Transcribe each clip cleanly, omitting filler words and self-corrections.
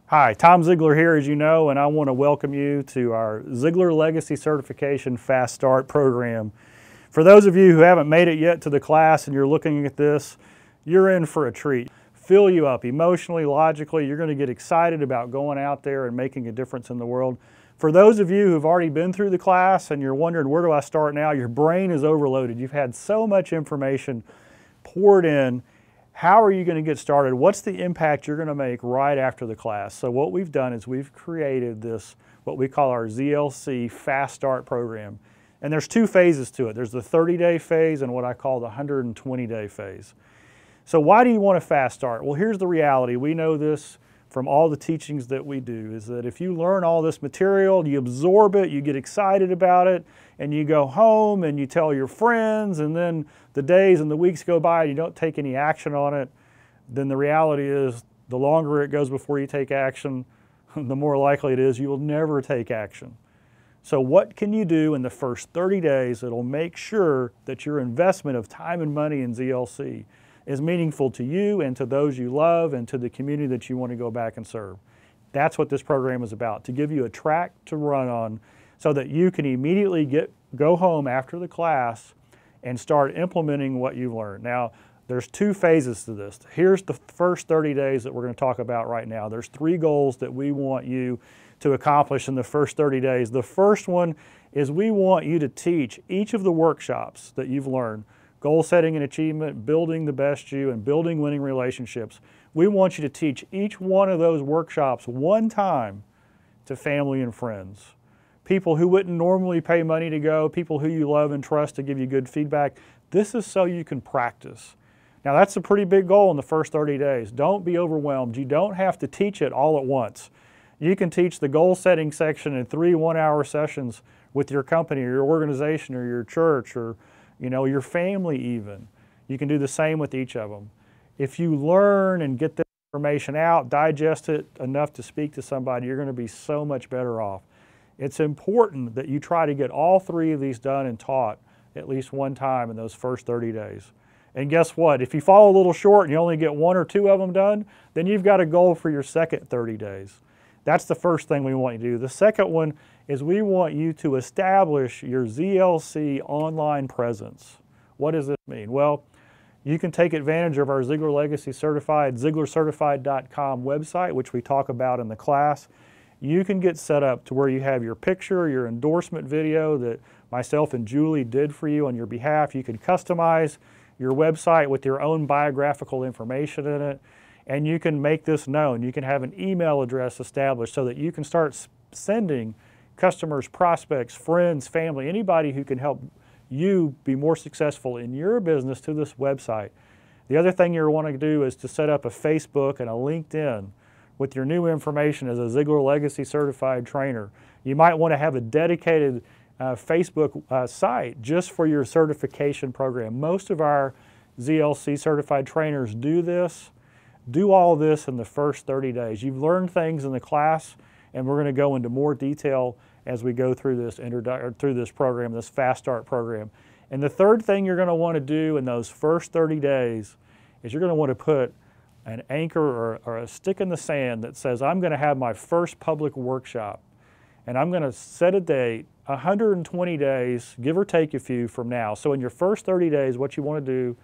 Hi, Tom Ziegler here, as you know, and I want to welcome you to our Ziegler Legacy Certification Fast Start program. For those of you who haven't made it yet to the class and you're looking at this, you're in for a treat. Fill you up emotionally, logically. You're going to get excited about going out there and making a difference in the world. For those of you who've already been through the class and you're wondering, where do I start now? Your brain is overloaded. You've had so much information poured in. How are you going to get started? What's the impact you're going to make right after the class? So what we've done is we've created this, what we call our ZLC Fast Start program. And there's two phases to it. There's the 30-day phase and what I call the 120-day phase. So why do you want a fast start? Well, here's the reality. We know this from all the teachings that we do, is that if you learn all this material, you absorb it, you get excited about it, and you go home and you tell your friends, and then the days and the weeks go by and you don't take any action on it, then the reality is the longer it goes before you take action, the more likely it is you will never take action. So what can you do in the first 30 days that'll make sure that your investment of time and money in ZLC is meaningful to you and to those you love and to the community that you want to go back and serve? That's what this program is about, to give you a track to run on so that you can immediately go home after the class and start implementing what you've learned. Now, there's two phases to this. Here's the first 30 days that we're going to talk about right now. There's three goals that we want you to accomplish in the first 30 days. The first one is we want you to teach each of the workshops that you've learned: goal setting and achievement, building the best you, and building winning relationships. We want you to teach each one of those workshops one time to family and friends. People who wouldn't normally pay money to go, people who you love and trust to give you good feedback. This is so you can practice. Now that's a pretty big goal in the first 30 days. Don't be overwhelmed. You don't have to teach it all at once. You can teach the goal setting section in 3 one-hour sessions with your company or your organization or your church or your family even. You can do the same with each of them. If you learn and get the information out, digest it enough to speak to somebody, you're going to be so much better off. It's important that you try to get all 3 of these done and taught at least one time in those first 30 days. And guess what? If you fall a little short and you only get 1 or 2 of them done, then you've got a goal for your second 30 days. That's the first thing we want you to do. The second one is we want you to establish your ZLC online presence. What does this mean? Well, you can take advantage of our Ziegler Legacy Certified, ZieglerCertified.com website, which we talk about in the class. You can get set up to where you have your picture, your endorsement video that myself and Julie did for you on your behalf. You can customize your website with your own biographical information in it, and you can make this known. You can have an email address established so that you can start sending customers, prospects, friends, family, anybody who can help you be more successful in your business to this website. The other thing you're wanting to do is to set up a Facebook and a LinkedIn with your new information as a Ziegler Legacy Certified Trainer. You might want to have a dedicated Facebook site just for your certification program. Most of our ZLC Certified Trainers do this. Do all this in the first 30 days. You've learned things in the class, and we're going to go into more detail as we go through this program, this Fast Start program. And the third thing you're going to want to do in those first 30 days is you're going to want to put an anchor or a stick in the sand that says, I'm going to have my first public workshop, and I'm going to set a date 120 days, give or take a few from now. So in your first 30 days, what you want to do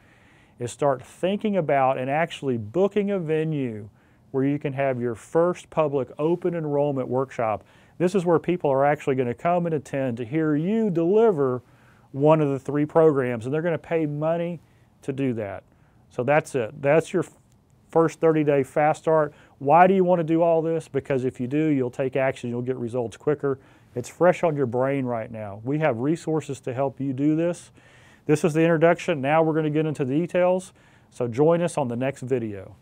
is start thinking about and actually booking a venue where you can have your first public open enrollment workshop. This is where people are actually going to come and attend to hear you deliver one of the 3 programs, and they're going to pay money to do that. So that's it. That's your first 30-day fast start. Why do you want to do all this? Because if you do, you'll take action, you'll get results quicker. It's fresh on your brain right now. We have resources to help you do this. This is the introduction. Now we're going to get into the details. So join us on the next video.